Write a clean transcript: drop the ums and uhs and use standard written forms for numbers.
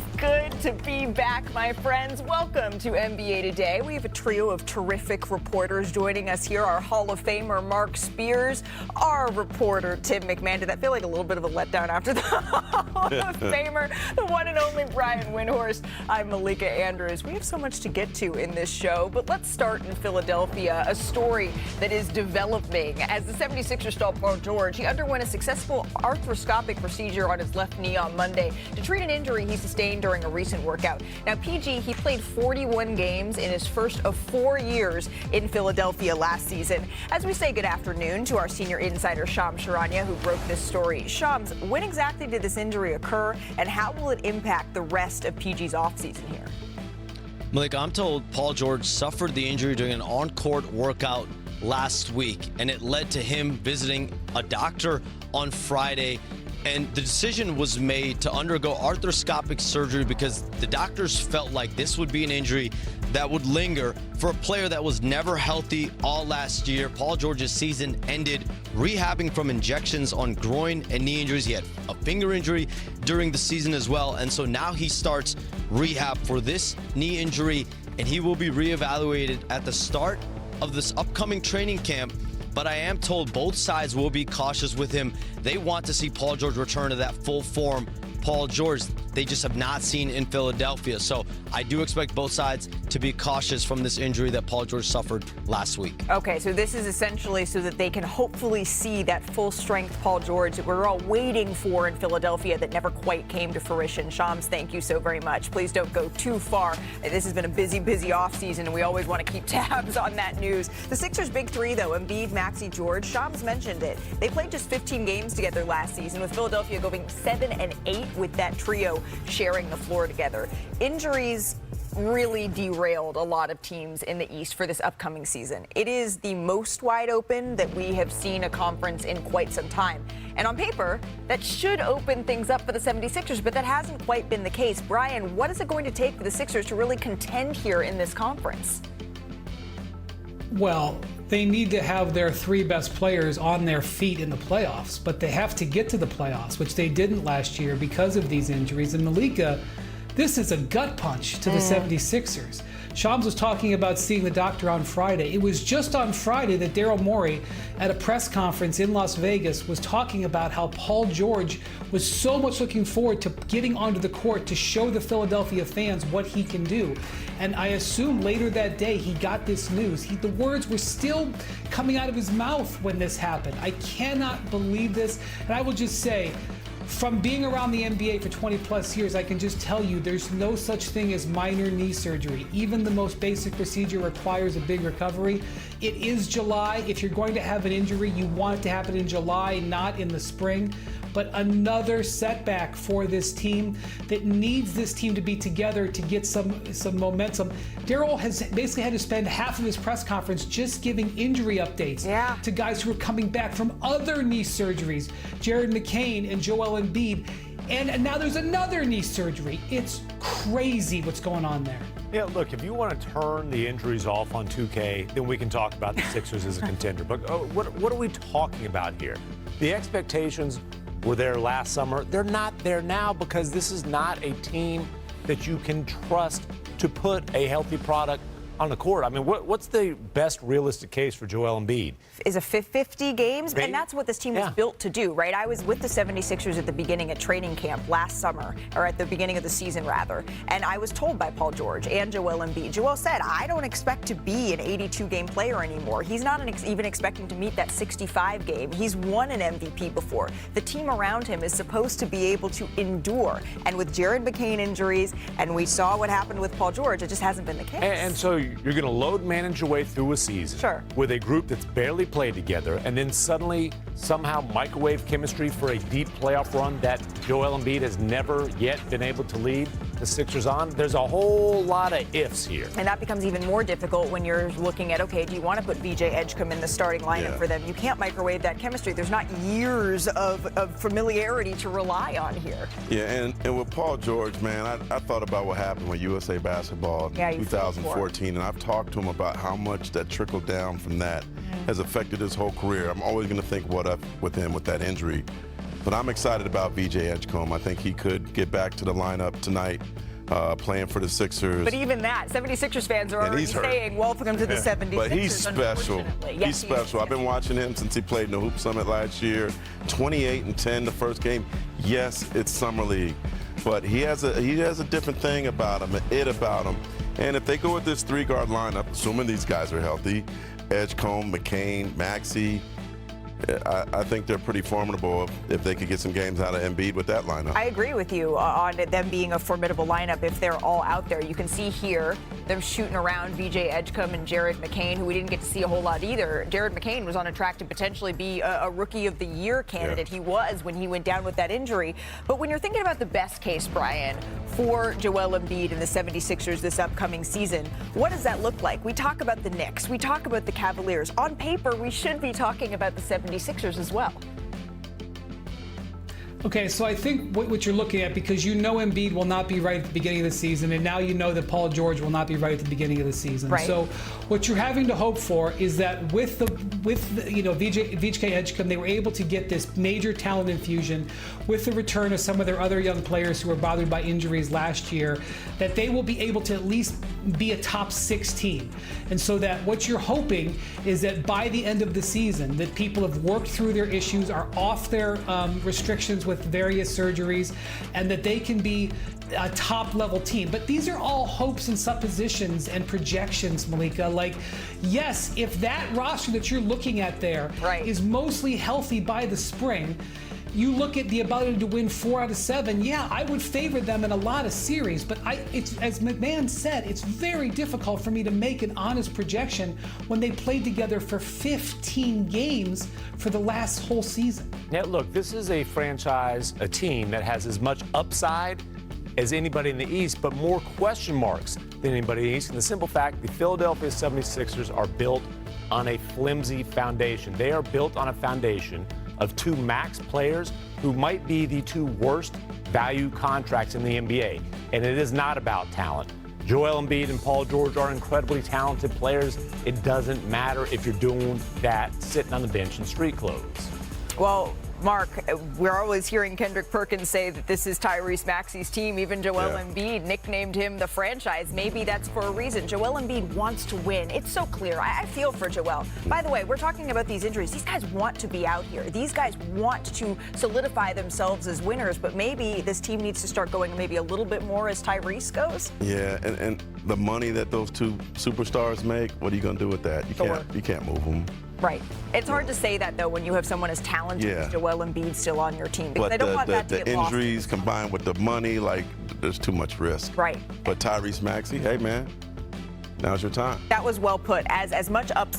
is good to be back, my friends. Welcome to NBA Today. We have a trio of terrific reporters joining us here. Our Hall of Famer, Mark Spears, our reporter, Tim McMahon. Did that feel like a little bit of a letdown after the Hall of Famer, the one and only Brian Windhorst? I'm Malika Andrews. We have so much to get to in this show, but let's start in Philadelphia, a story that is developing. As the 76ers star Paul George, he underwent a successful arthroscopic procedure on his left knee on Monday to treat an injury he sustained during a recent workout. Now, PG, he played 41 games in his first of 4 years in Philadelphia last season. As we say good afternoon to our senior insider, Shams Charania, who broke this story. Shams, when exactly did this injury occur, and how will it impact the rest of PG's offseason here? Malika, I'm told Paul George suffered the injury during an on-court workout last week, and it led to him visiting a doctor on Friday. And the decision was made to undergo arthroscopic surgery because the doctors felt like this would be an injury that would linger for a player that was never healthy all last year. Paul George's season ended rehabbing from injections on groin and knee injuries. He had a finger injury during the season as well. And so now he starts rehab for this knee injury, and he will be reevaluated at the start of this upcoming training camp. But I am told both sides will be cautious with him. They want to see Paul George return to that full form Paul George they just have not seen in Philadelphia. So I do expect both sides to be cautious from this injury that Paul George suffered last week. Okay, so this is essentially so that they can hopefully see that full-strength Paul George that we're all waiting for in Philadelphia that never quite came to fruition. Shams, thank you so very much. Please don't go too far. This has been a busy offseason, and we always want to keep tabs on that news. The Sixers' big three, though, Embiid, Maxey, George, Shams mentioned it. They played just 15 games together last season, with Philadelphia going 7-8 with that trio sharing the floor together. Injuries really derailed a lot of teams in the East for this upcoming season. It is the most wide open that we have seen a conference in quite some time. And on paper, that should open things up for the 76ers, but that hasn't quite been the case. Brian, what is it going to take for the Sixers to really contend here in this conference? Well, they need to have their three best players on their feet in the playoffs, but they have to get to the playoffs, which they didn't last year because of these injuries. And Malika, this is a gut punch to the 76ers. Shams was talking about seeing the doctor on Friday. It was just on Friday that Daryl Morey at a press conference in Las Vegas was talking about how Paul George was so much looking forward to getting onto the court to show the Philadelphia fans what he can do. And I assume later that day he got this news. The words were still coming out of his mouth when this happened. I cannot believe this. And I will just say, from being around the NBA for 20 plus years, I can just tell you there's no such thing as minor knee surgery. Even the most basic procedure requires a big recovery. It is July. If you're going to have an injury, you want it to happen in July, not in the spring. But another setback for this team that needs this team to be together to get some momentum. Daryl has basically had to spend half of his press conference just giving injury updates to guys who are coming back from other knee surgeries. Jared McCain and Joel Embiid. And now there's another knee surgery. It's crazy what's going on there. Yeah, look, if you want to turn the injuries off on 2K, then we can talk about the Sixers as a contender. But what are we talking about here? The expectations were there last summer. They're not there now because this is not a team that you can trust to put a healthy product on the court. I mean, what's the best realistic case for Joel Embiid? Is a 50 games, and that's what this team was built to do, right? I was with the 76ers at the beginning at training camp last summer, or at the beginning of the season, rather, and I was told by Paul George and Joel Embiid. Joel said, I don't expect to be an 82-game player anymore. He's not even expecting to meet that 65 game. He's won an MVP before. The team around him is supposed to be able to endure, and with Jared McCain injuries, and we saw what happened with Paul George, it just hasn't been the case. And so you're going to load manage your way through a season with a group that's barely played together, and then suddenly somehow microwave chemistry for a deep playoff run that Joel Embiid has never yet been able to lead the Sixers on. There's a whole lot of ifs here. And that becomes even more difficult when you're looking at, okay, do you want to put VJ Edgecombe in the starting lineup for them? You can't microwave that chemistry. There's not years of familiarity to rely on here. Yeah, and with Paul George, man, I thought about what happened with USA Basketball in 2014, and I've talked to him about how much that trickled down from that has affected his whole career. I'm always going to think what up with him with that injury. But I'm excited about VJ Edgecombe. I think he could get back to the lineup tonight, playing for the Sixers. But even that, 76ers fans are already saying, welcome to the 76ers. But he's special. Yes, he's special. I've been watching him since he played in the Hoop Summit last year. 28-10 the first game. Yes, it's Summer League. But he has a different thing about him, an it about him. And if they go with this three-guard lineup, assuming these guys are healthy, Edgecombe, McCain, Maxey, I think they're pretty formidable if they could get some games out of Embiid with that lineup. I agree with you on them being a formidable lineup if they're all out there. You can see here them shooting around VJ Edgecombe and Jared McCain, who we didn't get to see a whole lot either. Jared McCain was on a track to potentially be a Rookie of the Year candidate. Yeah. He was when he went down with that injury. But when you're thinking about the best case, Brian, for Joel Embiid and the 76ers this upcoming season, what does that look like? We talk about the Knicks. We talk about the Cavaliers. On paper, we should be talking about the 76ers as well. Okay, so I think what you're looking at, because you know Embiid will not be right at the beginning of the season, and now you know that Paul George will not be right at the beginning of the season. Right. So what you're having to hope for is that with the VJ Edgecombe, they were able to get this major talent infusion with the return of some of their other young players who were bothered by injuries last year, that they will be able to at least be a top 6 team. And so that what you're hoping is that by the end of the season, that people have worked through their issues, are off their restrictions with various surgeries, and that they can be a top level team. But these are all hopes and suppositions and projections, Malika. Like, yes, if that roster that you're looking at there is mostly healthy by the spring, you look at the ability to win 4 out of 7. Yeah, I would favor them in a lot of series, but it's, as McMahon said, it's very difficult for me to make an honest projection when they played together for 15 games for the last whole season. Now, look, this is a franchise, a team that has as much upside as anybody in the East, but more question marks than anybody in the East. And the simple fact, the Philadelphia 76ers are built on a flimsy foundation. They are built on a foundation of 2 max players who might be the 2 worst value contracts in the NBA. And it is not about talent. Joel Embiid and Paul George are incredibly talented players. It doesn't matter if you're doing that sitting on the bench in street clothes. Well, Mark, we're always hearing Kendrick Perkins say that this is Tyrese Maxey's team. Even Joel Embiid nicknamed him the franchise. Maybe that's for a reason. Joel Embiid wants to win. It's so clear. I feel for Joel. By the way, we're talking about these injuries. These guys want to be out here. These guys want to solidify themselves as winners, but maybe this team needs to start going maybe a little bit more as Tyrese goes. Yeah, and the money that those 2 superstars make, what are you going to do with that? You can't move them. Right. It's hard to say that, though, when you have someone as talented as Joel Embiid still on your team. Because but I don't want that to the get lost. injuries combined with the money, like, there's too much risk. Right. But Tyrese Maxey, hey, man, now's your time. That was well put. As much upside